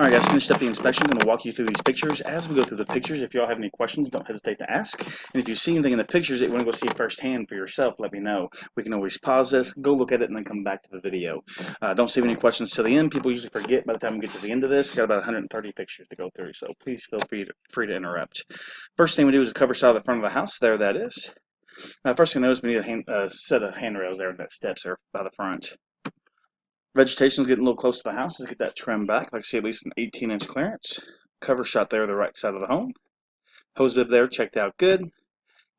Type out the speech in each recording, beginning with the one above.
Alright guys, finished up the inspection. I'm going to walk you through these pictures. As we go through the pictures, if y'all have any questions, don't hesitate to ask. And if you see anything in the pictures that you want to go see firsthand for yourself, let me know. We can always pause this, go look at it, and then come back to the video. Don't save any questions to the end. People usually forget by the time we get to the end of this. Got about 130 pictures to go through, so please feel free to interrupt. First thing we do is a cover shot of the front of the house. There that is. First thing you notice, we need a set of handrails there, and that steps there by the front. Vegetation's getting a little close to the house. Let's get that trimmed back. Like I say, at least an 18-inch clearance. Cover shot there, the right side of the home. Hose bib there, checked out good.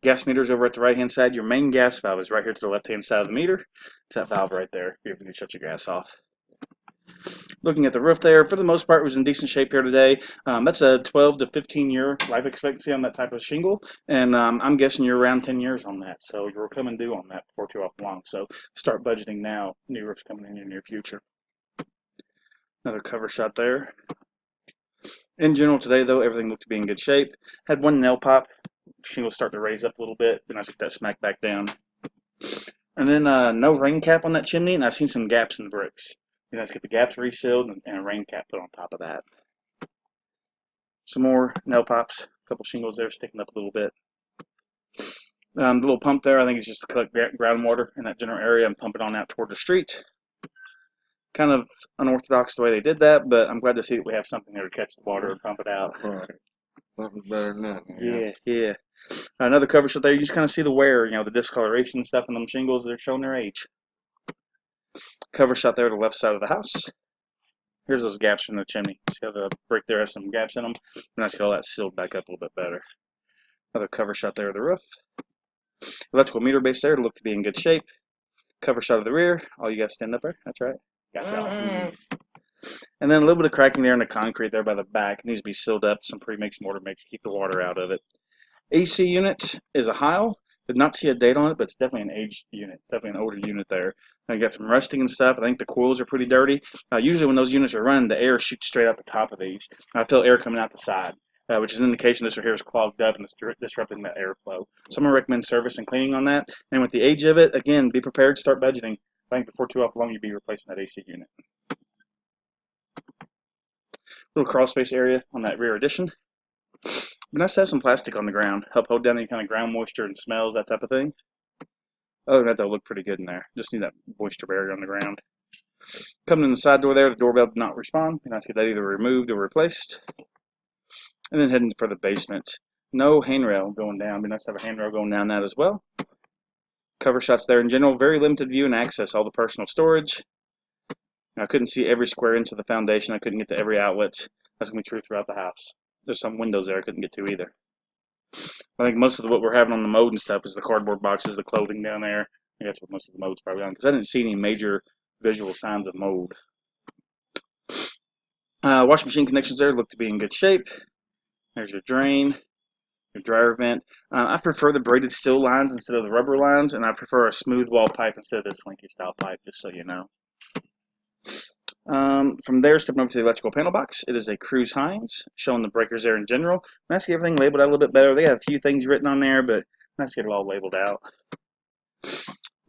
Gas meter's over at the right-hand side. Your main gas valve is right here to the left-hand side of the meter. It's that valve right there. If you can shut your gas off. Looking at the roof there, for the most part, it was in decent shape here today. That's a 12 to 15-year life expectancy on that type of shingle, and I'm guessing you're around 10 years on that, so you're coming due on that before too long. So start budgeting now. New roof's coming in your near future. Another cover shot there. In general today, though, everything looked to be in good shape. Had one nail pop. Shingle starting to raise up a little bit. Then I get that smack back down. And then no rain cap on that chimney, and I've seen some gaps in the bricks. Let's get the gaps resealed and a rain cap put on top of that. Some more nail pops, a couple shingles there sticking up a little bit. The little pump there, I think it's just to collect groundwater in that general area and pump it on out toward the street. Kind of unorthodox the way they did that, but I'm glad to see that we have something there to catch the water and pump it out. Right. Something better than that. Yeah. Another cover shot there, you just kind of see the wear, the discoloration and stuff in them shingles. They're showing their age. Cover shot there to the left side of the house. Here's those gaps from the chimney. See how the brick there has some gaps in them? And I get all that sealed back up a little bit better. Another cover shot there of the roof. Electrical meter base there looked to be in good shape. Cover shot of the rear. Oh, you guys stand up there? That's right. Gotcha. And then a little bit of cracking there in the concrete there by the back. It needs to be sealed up. Some pre-mix mortar mix to keep the water out of it. AC unit is a Heil. Did not see a date on it, but it's definitely an aged unit. It's definitely an older unit there. I got some rusting and stuff. I think the coils are pretty dirty. Usually when those units are running, the air shoots straight out the top of these. I feel air coming out the side, which is an indication this right here is clogged up and it's disrupting that airflow. So I'm going to recommend service and cleaning on that. And with the age of it, again, be prepared, start budgeting. I think before too long, you'll be replacing that AC unit. Little crawl space area on that rear addition. Be nice to have some plastic on the ground. Help hold down any kind of ground moisture and smells, that type of thing. Other than that, they'll look pretty good in there. Just need that moisture barrier on the ground. Coming in the side door there, the doorbell did not respond. Be nice to get that either removed or replaced. And then heading for the basement. No handrail going down. Be nice to have a handrail going down that as well. Cover shots there in general. Very limited view and access. All the personal storage. I couldn't see every square inch of the foundation. I couldn't get to every outlet. That's going to be true throughout the house. There's some windows there I couldn't get to either. I think most of what we're having on the mold and stuff is the cardboard boxes, the clothing down there. I think that's what most of the mold's probably on, because I didn't see any major visual signs of mold. Washing machine connections there look to be in good shape. There's your drain, your dryer vent. I prefer the braided steel lines instead of the rubber lines, and I prefer a smooth wall pipe instead of the slinky style pipe, just so you know. From there, stepping over to the electrical panel box, it is a Cruise Hines, showing the breakers there in general. Nice to get everything labeled out a little bit better. They have a few things written on there, but nice to get it all labeled out.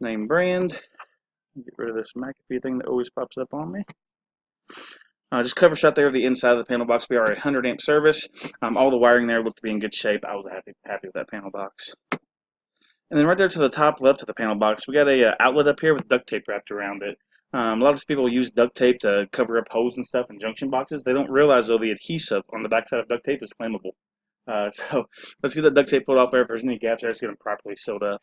Name brand. Get rid of this McAfee thing that always pops up on me. Just cover shot there of the inside of the panel box. We are a 100 amp service. All the wiring there looked to be in good shape. I was happy with that panel box. And then right there to the top left of the panel box, we got a outlet up here with duct tape wrapped around it. A lot of people use duct tape to cover up holes and stuff in junction boxes. They don't realize, though, the adhesive on the backside of duct tape is flammable. So let's get the duct tape pulled off there. If there's any gaps there, let's get them properly sealed up.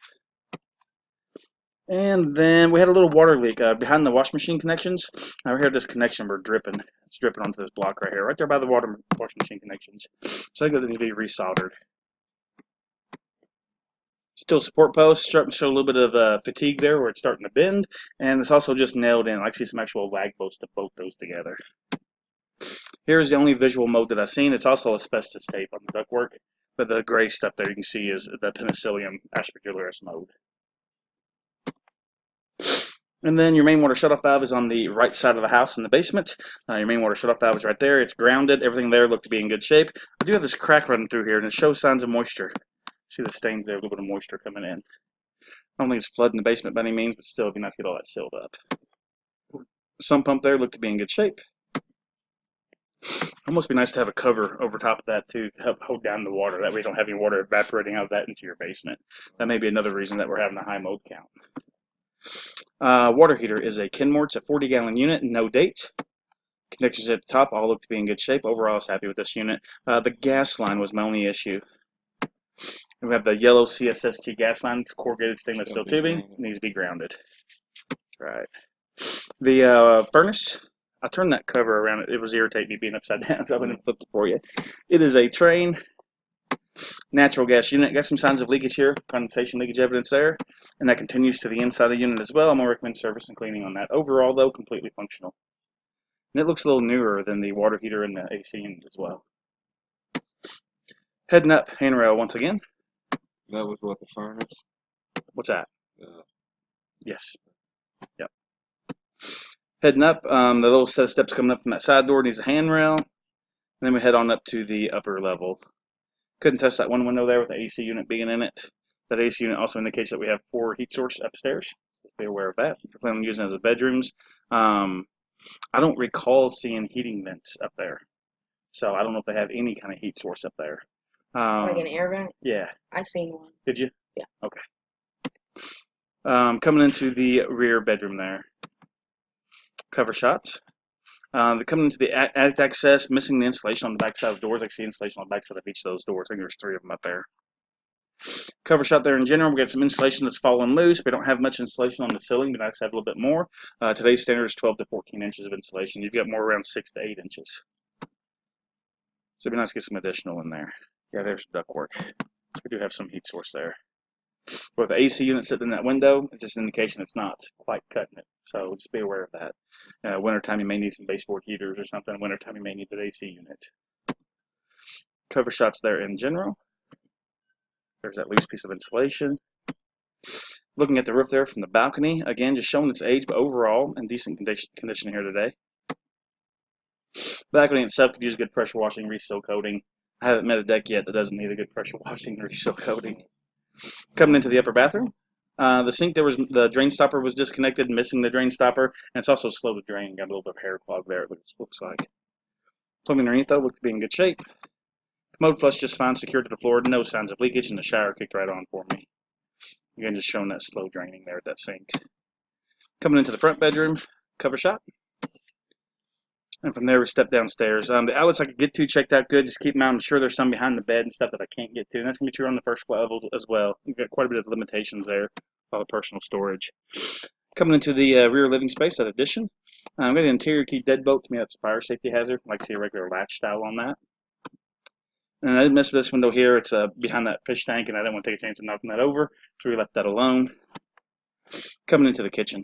And then we had a little water leak behind the wash machine connections. Right here, this connection, we're dripping. It's dripping onto this block right here, right there by the wash machine connections. So I think that needs to be resoldered. Steel support post, starting to show a little bit of fatigue there where it's starting to bend, and it's also just nailed in. I see some actual lag bolts to bolt those together. Here's the only visual mold that I've seen. It's also asbestos tape on the ductwork, but the gray stuff there you can see is the penicillium aspergillus mold. And then your main water shutoff valve is on the right side of the house in the basement. Your main water shutoff valve is right there. It's grounded. Everything there looked to be in good shape. I do have this crack running through here, and it shows signs of moisture. See the stains there, a little bit of moisture coming in. I don't think it's flooding the basement by any means, but still, it'd be nice to get all that sealed up. Sump pump there looked to be in good shape. Almost be nice to have a cover over top of that too to help hold down the water. That way you don't have any water evaporating out of that into your basement. That may be another reason that we're having a high mold count. Water heater is a Kenmore. It's a 40-gallon unit, no date. Connections at the top all look to be in good shape. Overall, I was happy with this unit. The gas line was my only issue. We have the yellow CSST gas line. It's corrugated stainless steel tubing. It needs to be grounded. Right. The furnace, I turned that cover around. It was irritating me being upside down, so I went and flipped it for you. It is a Train natural gas unit. Got some signs of leakage here, condensation leakage evidence there, and that continues to the inside of the unit as well. I'm going to recommend service and cleaning on that. Overall, though, completely functional. And it looks a little newer than the water heater and the AC unit as well. Heading up, handrail once again. That was what the furnace? What's that? Yeah. Yes. Yep. Heading up, the little set of steps coming up from that side door needs a handrail. And then we head on up to the upper level. Couldn't test that one window there with the AC unit being in it. That AC unit also indicates that we have 4 heat sources upstairs. Let's be aware of that. If you're planning on using it as a bedrooms, I don't recall seeing heating vents up there. So I don't know if they have any kind of heat source up there. Like an air vent? Yeah. I seen one. Did you? Yeah. Okay. Coming into the rear bedroom there. Cover shots. Coming into the attic access, missing the insulation on the back side of the doors. I see insulation on the back side of each of those doors. I think there's 3 of them up there. Cover shot there in general. We got some insulation that's fallen loose. We don't have much insulation on the ceiling, but I just have a little bit more. Today's standard is 12 to 14 inches of insulation. You've got more around 6 to 8 inches. So it'd be nice to get some additional in there. Yeah, there's ductwork. We do have some heat source there. With the AC unit sitting in that window, it's just an indication it's not quite cutting it. So just be aware of that. Wintertime, you may need some baseboard heaters or something. Wintertime, you may need the AC unit. Cover shots there in general. There's that loose piece of insulation. Looking at the roof there from the balcony, again, just showing its age, but overall in decent condition here today. Balcony itself could use good pressure washing, reseal coating. I haven't met a deck yet that doesn't need a good pressure washing and reseal coating. Coming into the upper bathroom, the sink, the drain stopper was disconnected, missing the drain stopper, and it's also slow to drain. Got a little bit of hair clog there, but it looks like. Plumbing underneath, though, looked to be in good shape. Commode flush just fine, secured to the floor, no signs of leakage, and the shower kicked right on for me. Again, just showing that slow draining there at that sink. Coming into the front bedroom, cover shot. And from there, we step downstairs. The outlets I could get to checked out good. Just keep in mind, I'm sure there's some behind the bed and stuff that I can't get to. And that's going to be true on the first level as well. You've got quite a bit of limitations there, all the personal storage. Coming into the rear living space, that addition. I've got an interior key deadbolt. To me, that's a fire safety hazard. I like to see a regular latch style on that. And I didn't mess with this window here. It's behind that fish tank, and I didn't want to take a chance of knocking that over, so we left that alone. Coming into the kitchen.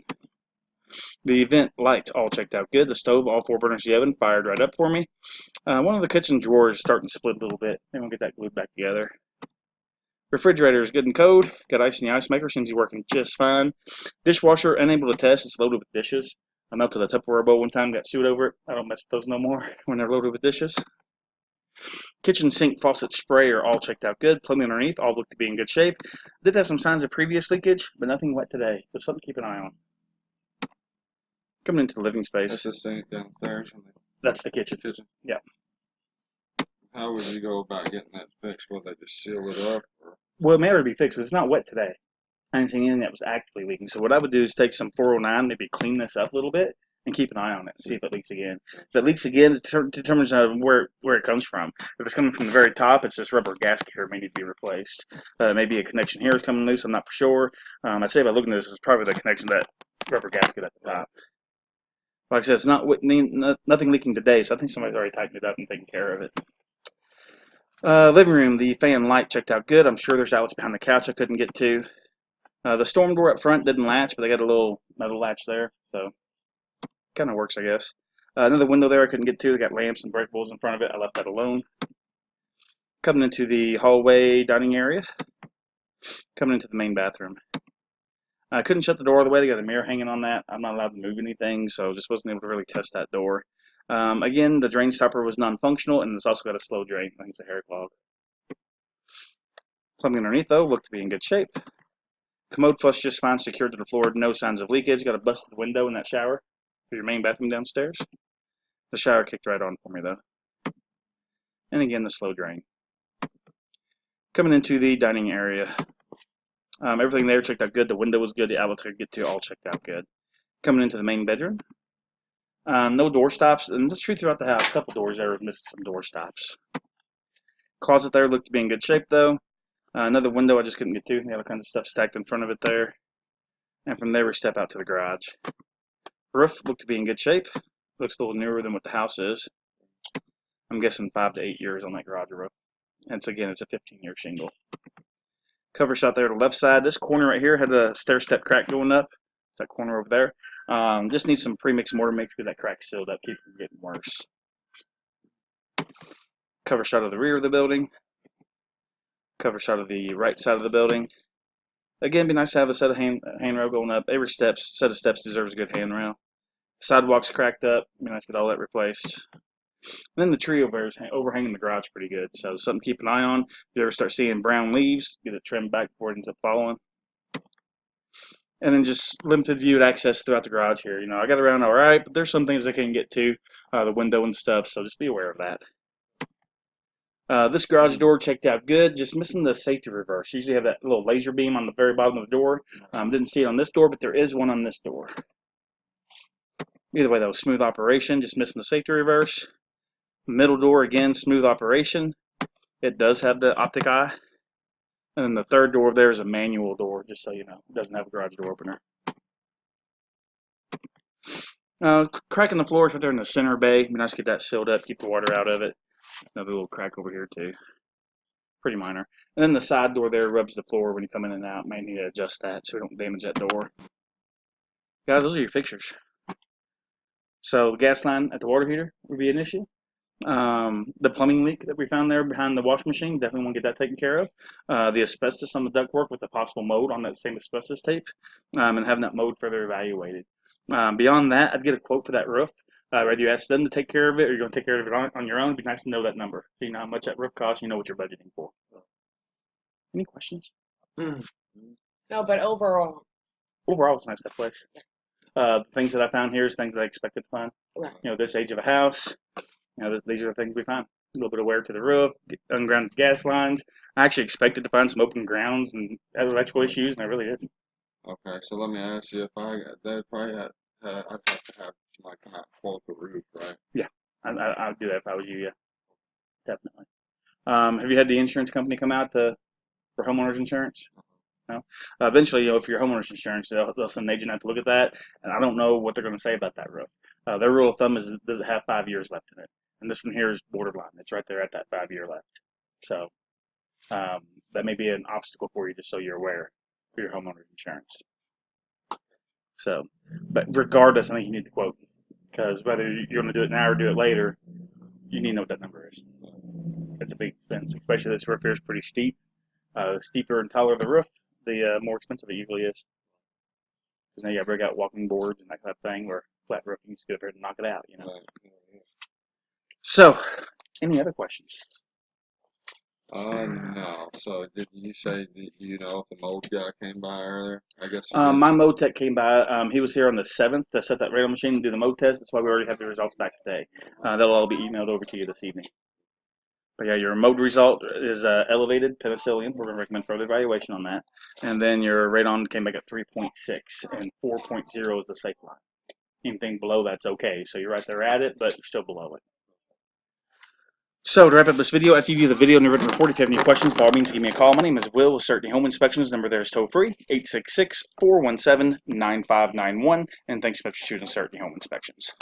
The vent lights all checked out good. The stove, all 4 burners of the oven, fired right up for me. One of the kitchen drawers is starting to split a little bit. Maybe we'll get that glued back together. Refrigerator is good and cold. Got ice in the ice maker. Seems to be working just fine. Dishwasher, unable to test. It's loaded with dishes. I melted a Tupperware bowl one time, got sued over it. I don't mess with those no more when they're loaded with dishes. Kitchen sink faucet spray are all checked out good. Plumbing underneath all look to be in good shape. Did have some signs of previous leakage, but nothing wet today. So something to keep an eye on. Coming into the living space. That's the sink downstairs. That's the kitchen. Yeah. How would you go about getting that fixed? Will they just seal it up? Or? Well, it may already be fixed. It's not wet today. I didn't see anything that was actively leaking. So what I would do is take some 409, maybe clean this up a little bit, and keep an eye on it and see if it leaks again. If it leaks again, it determines where it comes from. If it's coming from the very top, it's this rubber gasket here may need to be replaced. Maybe a connection here is coming loose. I'm not for sure. I'd say by looking at this, it's probably the connection to that rubber gasket at the top. Like I said, it's nothing leaking today, so I think somebody's already tightened it up and taken care of it. Living room, the fan light checked out good. I'm sure there's outlets behind the couch I couldn't get to. The storm door up front didn't latch, but they got a little metal latch there, so kind of works, I guess. Another window there I couldn't get to. They got lamps and breakables in front of it. I left that alone. Coming into the hallway dining area. Coming into the main bathroom. I couldn't shut the door all the way. They got a mirror hanging on that. I'm not allowed to move anything, so just wasn't able to really test that door. Again, the drain stopper was non-functional, and it's also got a slow drain. I think it's a hair clog. Plumbing underneath, though, looked to be in good shape. Commode flush just fine, secured to the floor. No signs of leakage. Got a busted window in that shower for your main bathroom downstairs. The shower kicked right on for me, though. and again the slow drain. Coming into the dining area, everything there checked out good. The window was good. The outlets I could get to all checked out good. Coming into the main bedroom, no door stops, and that's true throughout the house. A couple doors there missed some door stops. Closet there looked to be in good shape though. Another window I just couldn't get to. They had all kinds of stuff stacked in front of it there. And from there we step out to the garage. Roof looked to be in good shape. Looks a little newer than what the house is. I'm guessing 5 to 8 years on that garage roof. And so again, it's a 15-year shingle. Cover shot there to the left side. This corner right here had a stair step crack going up. It's that corner over there. Just needs some pre-mix mortar mix to get that crack sealed up, keep it from getting worse. Cover shot of the rear of the building. Cover shot of the right side of the building. Again, be nice to have a set of handrail going up. Every set of steps deserves a good handrail. Sidewalks cracked up. Be nice to get all that replaced. And then the tree over there is overhanging the garage pretty good. So something to keep an eye on. If you ever start seeing brown leaves, get it trimmed back before it ends up falling. And then just limited viewed access throughout the garage here. You know, I got around all right, but there's some things I can't get to, the window and stuff. So just be aware of that. This garage door checked out good, just missing the safety reverse. Usually have that little laser beam on the very bottom of the door. Didn't see it on this door, but there is one on this door. Either way, that was smooth operation, just missing the safety reverse. Middle door, again, smooth operation. It does have the optic eye. And then the third door there is a manual door, just so you know. It doesn't have a garage door opener. Crack in the floor is right there in the center bay. Be nice to get that sealed up, keep the water out of it. Another little crack over here too. Pretty minor. And then the side door there rubs the floor when you come in and out. May need to adjust that so we don't damage that door. Guys, those are your pictures. So the gas line at the water heater would be an issue. The plumbing leak that we found there behind the washing machine, definitely want to get that taken care of. The asbestos on the ductwork with the possible mold on that same asbestos tape, and having that mold further evaluated. Beyond that, I'd get a quote for that roof. Whether you ask them to take care of it or you're going to take care of it on your own, it'd be nice to know that number. So you know how much that roof costs, you know what you're budgeting for. Any questions? No, but overall. Overall, it's a nice, that place. The things that I found here is things that I expected to find. Right. You know, this age of a house, you know, these are the things we find. A little bit of wear to the roof, ungrounded gas lines. I actually expected to find some open grounds and electrical issues, and I really didn't. Okay, so let me ask you, if they'd probably I'd have to have somebody come out and quote the roof, right? Yeah, I'd do that if I was you, yeah. Definitely. Have you had the insurance company come out for homeowners insurance? No? Eventually, you know, if your homeowners insurance, they'll send an agent out to look at that, and I don't know what they're going to say about that roof. Their rule of thumb is, does it have 5 years left in it? And this one here is borderline. It's right there at that 5-year left. So that may be an obstacle for you, just so you're aware for your homeowner's insurance. So, but regardless, I think you need the quote, because whether you're going to do it now or do it later, you need to know what that number is. It's a big expense, especially this roof here is pretty steep. The steeper and taller the roof, the more expensive it usually is. Because now you got to break out walking boards and that kind of thing, where flat roof, you can just get up there and knock it out, you know. Right. So, any other questions? No. So did you say, you know, if the mold guy came by earlier? I guess. My mold tech came by. He was here on the 7th to set that radar machine and do the mold test. That's why we already have the results back today. That'll all be emailed over to you this evening. But yeah, your mold result is elevated penicillium. We're going to recommend further evaluation on that. And then your radon came back at 3.6, and 4.0 is the safe line. Anything below that's okay. So you're right there at it, but you're still below it. So to wrap up this video, after you view the video and the written report, if you have any questions, by all means, give me a call. My name is Will with Certainty Home Inspections. Number there is toll-free, 866-417-9591. And thanks so much for choosing Certainty Home Inspections.